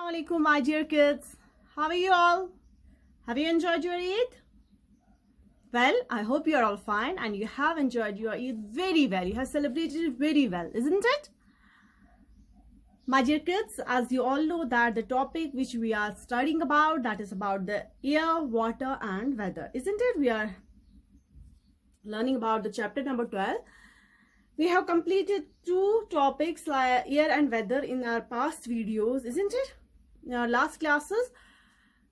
Assalamualaikum, my dear kids. How are you all? Have you enjoyed your Eid? Well, I hope you're all fine and you have enjoyed your Eid very well. You have celebrated it very well, isn't it? My dear kids, as you all know that the topic which we are studying about, that is about the air, water and weather, isn't it? We are learning about the chapter number 12. We have completed two topics like air and weather in our past videos, isn't it? In our last classes.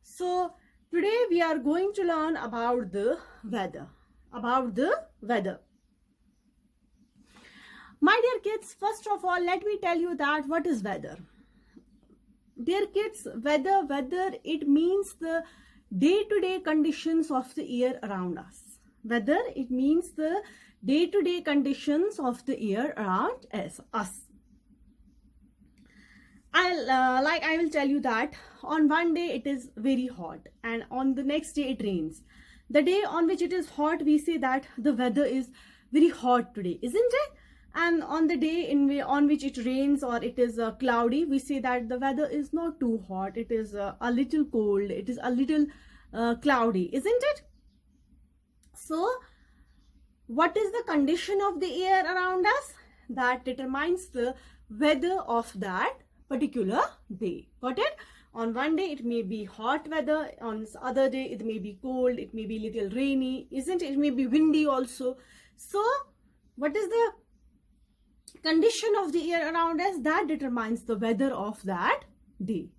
So today we are going to learn about the weather. My dear kids, first of all, let me tell you that what is weather. Dear kids, weather, it means the day-to-day conditions of the air around us. Weather, it means the day-to-day conditions of the air around us. I will tell you that on one day it is very hot and on the next day it rains. The day on which it is hot, we say that the weather is very hot today, isn't it? And on the day on which it rains or it is cloudy, we say that the weather is not too hot. It is a little cold. It is a little cloudy, isn't it? So, what is the condition of the air around us? That determines the weather of that particular day. Got it? On one day it may be hot weather, on other day it may be cold, it may be little rainy, isn't it? It may be windy also. So what is the condition of the air around us? That determines the weather of that day.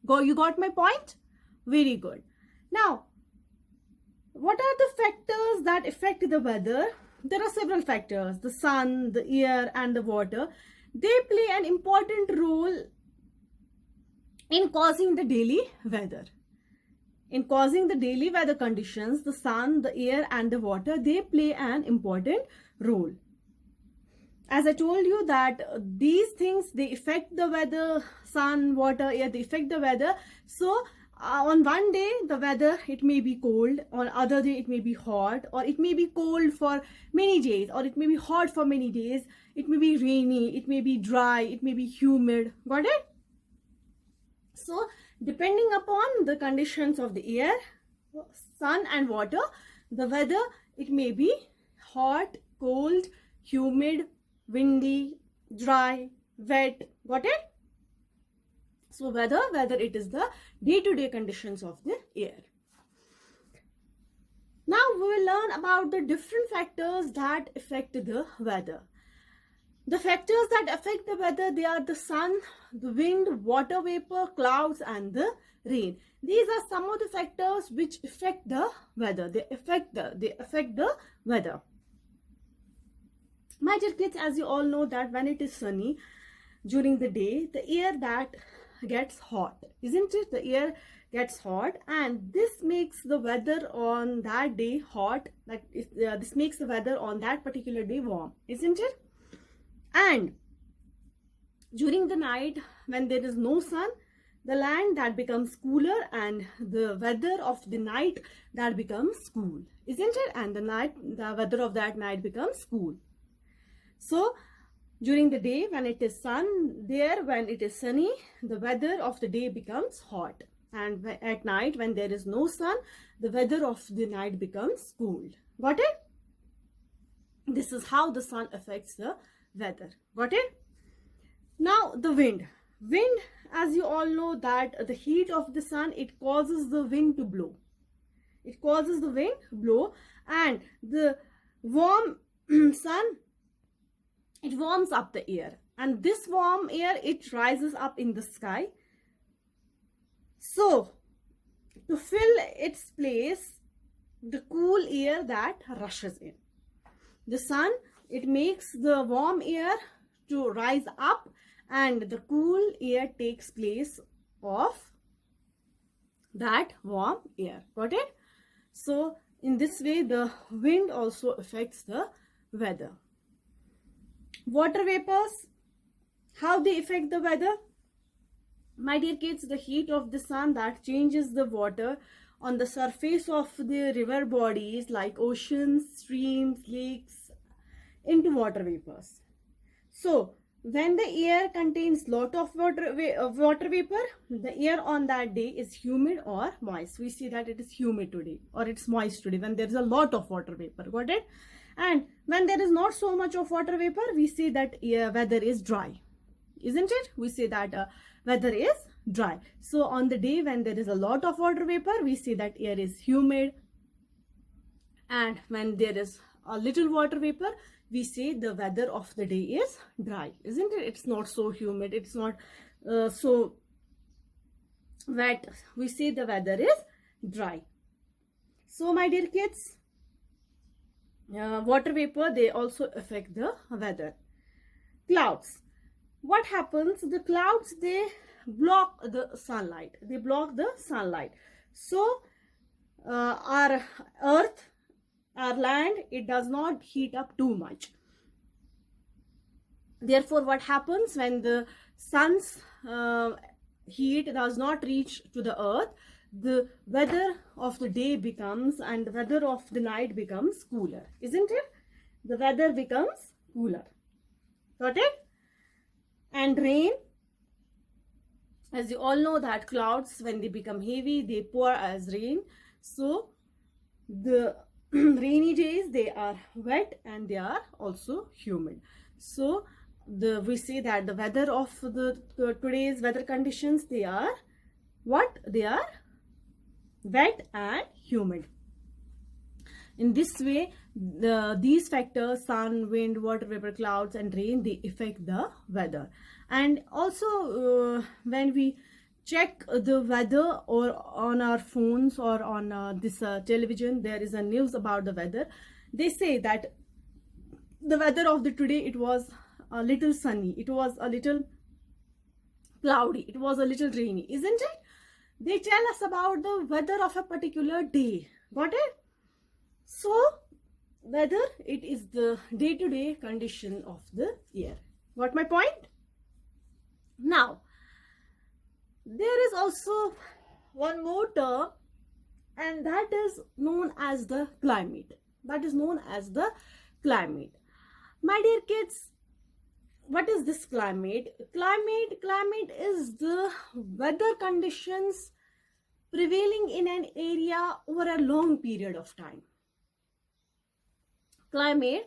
You got my point? Very good. Now, what are the factors that affect the weather? There are several factors: the sun, the air and the water. They play an important role in causing the daily weather. In causing the daily weather conditions, the sun, the air and the water, they play an important role. As I told you that these things, they affect the weather, sun, water, air, they affect the weather. So on one day the weather, it may be cold, on other day it may be hot, or it may be cold for many days, or it may be hot for many days. It may be rainy, it may be dry, it may be humid. Got it? So depending upon the conditions of the air, sun and water, the weather, it may be hot, cold, humid, windy, dry, wet. Got it? So whether it is the day-to-day conditions of the air. Now we will learn about the different factors that affect the weather. The factors that affect the weather, they are the sun, the wind, water vapor, clouds and the rain. These are some of the factors which affect the weather. They affect the weather. My dear kids, as you all know that when it is sunny during the day, the air that gets hot, isn't it? The air gets hot and this makes the weather on that day hot. This makes the weather on that particular day warm, isn't it? And during the night when there is no sun, the land that becomes cooler and the weather of the night that becomes cool, isn't it? And the weather of that night becomes cool. So during the day when it is when it is sunny, the weather of the day becomes hot. And at night when there is no sun, the weather of the night becomes cool. Got it? This is how the sun affects the weather. Got it? Now the wind. Wind, as you all know that the heat of the sun, it causes the wind to blow. It causes the wind to blow and the warm sun, it warms up the air, and this warm air, it rises up in the sky. So to fill its place, the cool air that rushes in. The sun, it makes the warm air to rise up and the cool air takes place of that warm air. Got it? So in this way, the wind also affects the weather. Water vapors, how they affect the weather? My dear kids, the heat of the sun that changes the water on the surface of the river bodies like oceans, streams, lakes into water vapors. So When the air contains lot of water vapor, the air on that day is humid or moist. We see that it is humid today or it's moist today when there is a lot of water vapor. Got it? And when there is not so much of water vapor, we say that weather is dry. Isn't it? We say that weather is dry. So on the day when there is a lot of water vapor, we say that air is humid. And when there is a little water vapor, we say the weather of the day is dry. Isn't it? It's not so humid. It's not so wet. We say the weather is dry. So my dear kids, water vapor, they also affect the weather. Clouds. What happens? The clouds, they block the sunlight. They block the sunlight. So our earth, our land, it does not heat up too much. Therefore, what happens when the sun's heat does not reach to the earth, the weather of the day becomes and the weather of the night becomes cooler, isn't it? The weather becomes cooler. Got it? And rain, as you all know that clouds, when they become heavy, they pour as rain. So the rainy days, they are wet and they are also humid. So we say that the weather of the today's weather conditions, they are what? They are wet and humid. In this way, these factors, sun, wind, water vapor, clouds and rain, they affect the weather. And also when we check the weather or on our phones or on this television, there is a news about the weather. They say that the weather of the today, it was a little sunny, it was a little cloudy, it was a little rainy, isn't it? They tell us about the weather of a particular day. Got it? So weather, it is the day-to-day condition of the year. Got my point? Now there is also one more term, and that is known as the climate. That is known as the climate. My dear kids, what is this climate? Climate is the weather conditions prevailing in an area over a long period of time. Climate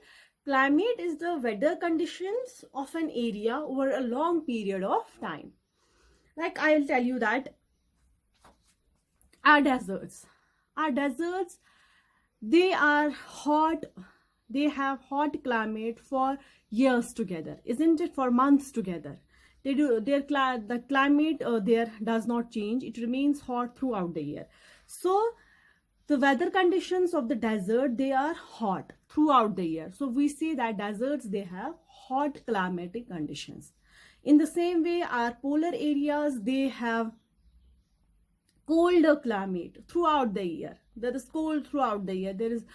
is the weather conditions of an area over a long period of time. Like I will tell you that our deserts, they are hot, they have hot climate for years together, isn't it? For months together. The climate there does not change. It remains hot throughout the year. So the weather conditions of the desert, they are hot throughout the year. So we say that deserts, they have hot climatic conditions. In the same way, our polar areas, they have colder climate throughout the year. There is cold throughout the year. There is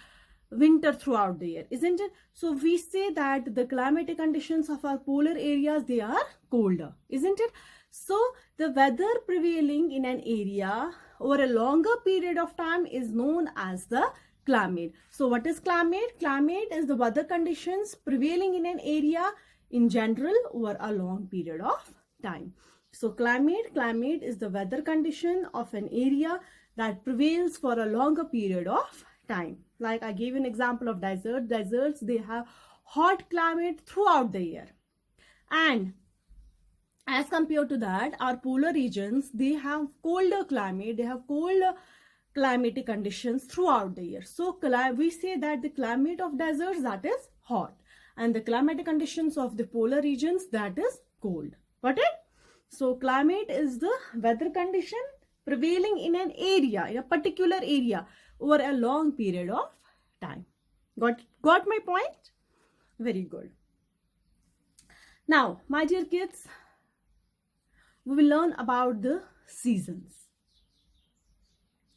winter throughout the year, isn't it? So we say that the climatic conditions of our polar areas, they are colder, isn't it? So the weather prevailing in an area over a longer period of time is known as the climate. So what is climate? Climate is the weather conditions prevailing in an area in general over a long period of time. So climate is the weather condition of an area that prevails for a longer period of time. Like I gave an example of desert. Deserts, they have hot climate throughout the year. And as compared to that, our polar regions, they have colder climate. They have colder climatic conditions throughout the year. So we say that the climate of deserts, that is hot. And the climatic conditions of the polar regions, that is cold. Got it? So climate is the weather condition prevailing in an area, in a particular area over a long period of time. Got my point? Very good. Now, my dear kids, we will learn about the seasons.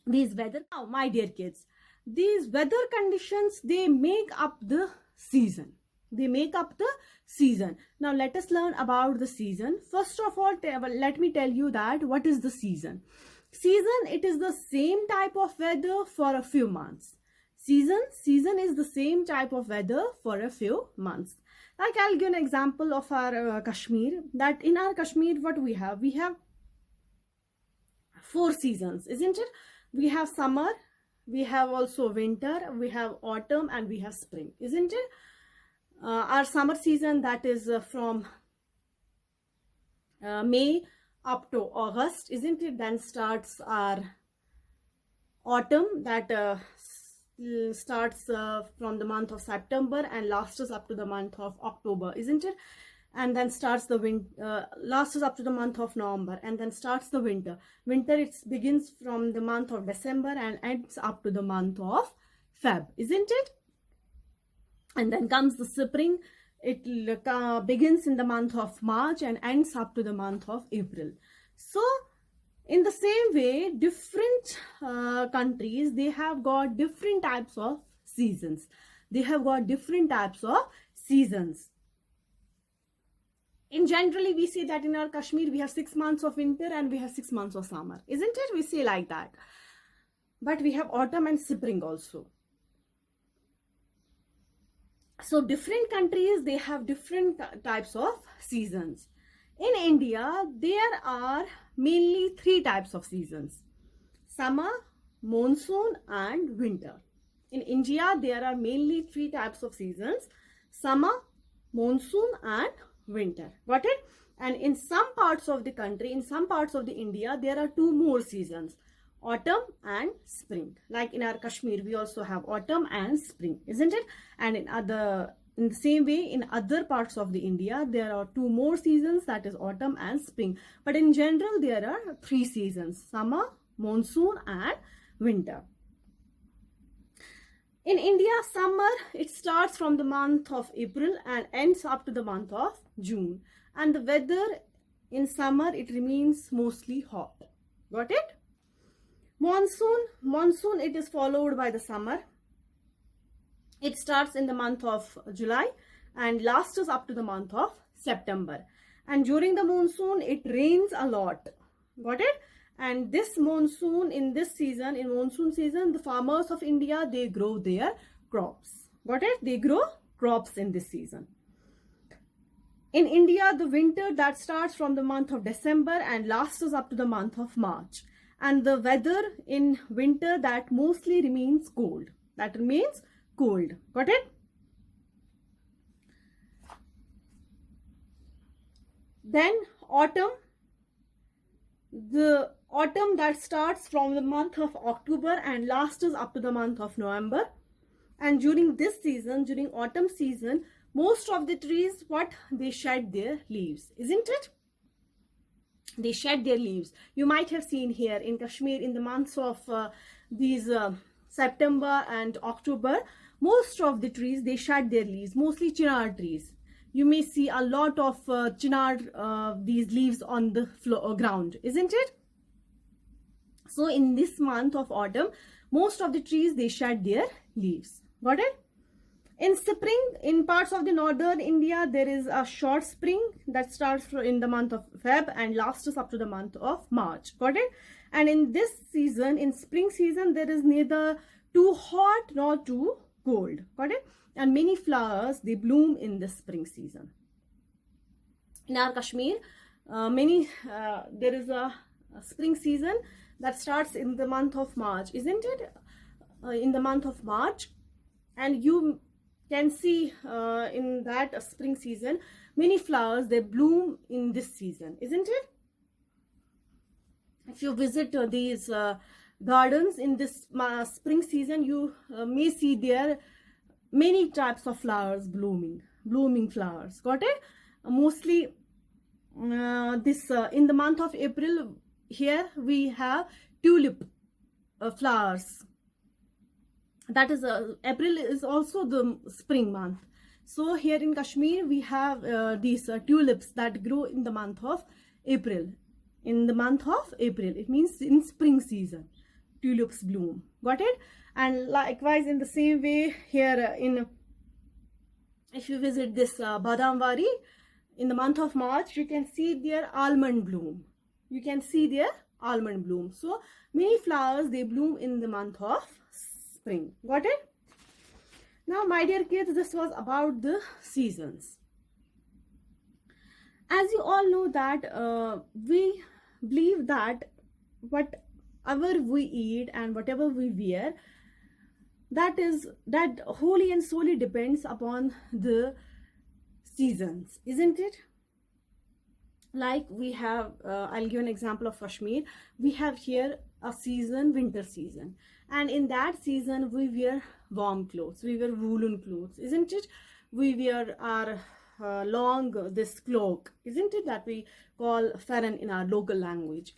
Now, my dear kids, these weather conditions, they make up the season. They make up the season. Now let us learn about the season. First of all, let me tell you that what is the season. Season, it is the same type of weather for a few months. Season is the same type of weather for a few months. Like I'll give an example of our Kashmir, that in our Kashmir what we have 4 seasons, isn't it? We have summer, we have also winter, we have autumn, and we have spring, isn't it? Our summer season, that is from May up to August, isn't it? Then starts our autumn, that starts from the month of September and lasts up to the month of October, isn't it? And then starts the lasts up to the month of November, and then starts the winter. Winter, it begins from the month of December and ends up to the month of Feb, isn't it? And then comes the spring. It begins in the month of March and ends up to the month of April. So in the same way, different countries, they have got different types of seasons. They have got different types of seasons. In generally, we say that in our Kashmir, we have 6 months of winter and we have 6 months of summer, isn't it? We say like that. But we have autumn and spring also. So different countries, they have different types of seasons. In India, there are mainly 3 types of seasons: summer, monsoon, and winter. In India, there are mainly 3 types of seasons: summer, monsoon, and winter. Got it? And in some parts of the country, in some parts of the India, there are 2 more seasons: autumn and spring. Like in our Kashmir, we also have autumn and spring, isn't it? And in the same way, in other parts of the India, there are 2 more seasons, that is autumn and spring. But in general, there are 3 seasons: summer, monsoon, and winter. In India, summer, it starts from the month of April and ends up to the month of June. And the weather in summer, it remains mostly hot. Got it? Monsoon, it is followed by the summer. It starts in the month of July and lasts up to the month of September. And during the monsoon, it rains a lot. Got it? And this monsoon, in monsoon season, the farmers of India, they grow their crops. Got it? They grow crops in this season. In India, the winter, that starts from the month of December and lasts up to the month of March. And the weather in winter, that mostly remains cold. That remains cold. Got it? Then autumn. The autumn, that starts from the month of October and lasts up to the month of November. And during this season, during autumn season, most of the trees, they shed their leaves, isn't it? They shed their leaves. You might have seen here in Kashmir, in the months of September and October, most of the trees, they shed their leaves, mostly chinar trees. You may see a lot of chinar, these leaves on the ground, isn't it? So in this month of autumn, most of the trees, they shed their leaves. Got it? In spring, in parts of the northern India, there is a short spring that starts in the month of Feb and lasts up to the month of March. Got it? And in this season, in spring season, there is neither too hot nor too cold. Got it? And many flowers, they bloom in the spring season. In our Kashmir, there is a spring season that starts in the month of March, isn't it? In the month of March, and you can see in that spring season, many flowers, they bloom in this season, isn't it? If you visit these gardens in this spring season, you may see there many types of flowers blooming flowers. Got it? Mostly in the month of April, here we have tulip flowers. That is April is also the spring month. So here in Kashmir, we have these tulips that grow in the month of April. In the month of April, it means in spring season, tulips bloom. Got it? And likewise, in the same way, here if you visit this Badamwari, in the month of March, you can see their almond bloom. You can see their almond bloom. So many flowers, they bloom in the month of spring. Got it? Now, my dear kids, this was about the seasons. As you all know that we believe that whatever we eat and whatever we wear, that wholly and solely depends upon the seasons, isn't it? Like we have, I'll give an example of Kashmir. We have here a season, winter season, and in that season we wear warm clothes, we wear woolen clothes, isn't it? We wear our long this cloak, isn't it, that we call faran in our local language.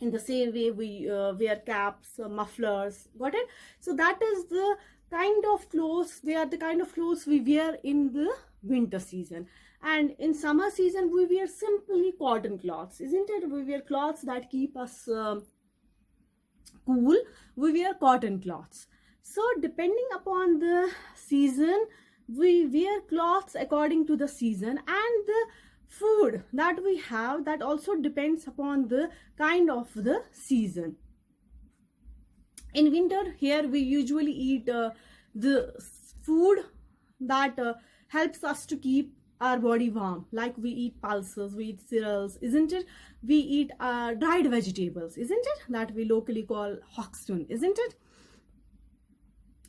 In the same way we wear caps, mufflers, got it? So that is the kind of clothes, they are the kind of clothes we wear in the winter season. And in summer season we wear simply cotton cloths, isn't it? We wear cloths that keep us cool. We wear cotton cloths. So depending upon the season, we wear cloths according to the season, and the food that we have, that also depends upon the kind of the season. In winter here we usually eat the food that helps us to keep our body warm, like we eat pulses, we eat cereals, isn't it? We eat dried vegetables, isn't it, that we locally call hoxton, isn't it?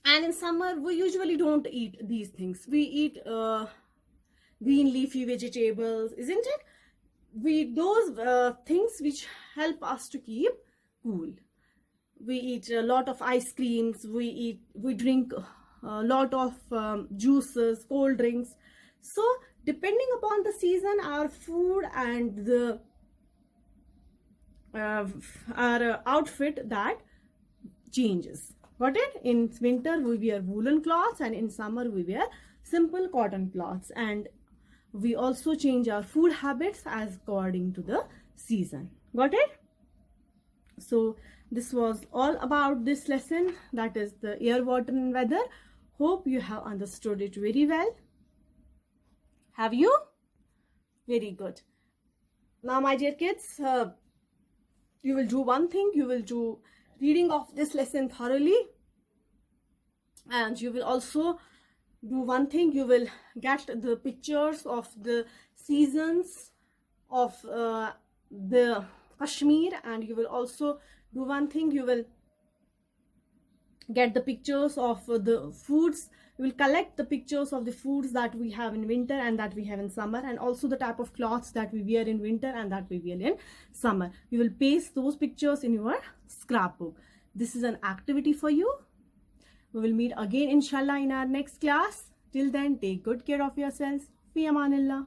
And in summer we usually don't eat these things. We eat green leafy vegetables, isn't it? We those things which help us to keep cool. We eat a lot of ice creams, we drink a lot of juices, cold drinks. So depending upon the season, our food and the our outfit that changes. Got it? In winter we wear woolen cloths, and in summer we wear simple cotton cloths, and we also change our food habits as according to the season. Got it? So this was all about this lesson, that is the air, water and weather. Hope you have understood it very well. Have you? Very good. Now my dear kids, you will do one thing. You will do reading of this lesson thoroughly, and you will also do one thing. You will get the pictures of the seasons of the Kashmir, and you will also do one thing. You will get the pictures of the foods. You will collect the pictures of the foods that we have in winter and that we have in summer, and also the type of clothes that we wear in winter and that we wear in summer. You will paste those pictures in your scrapbook. This is an activity for you. We will meet again inshallah in our next class. Till then, take good care of yourselves. Fi amanillah.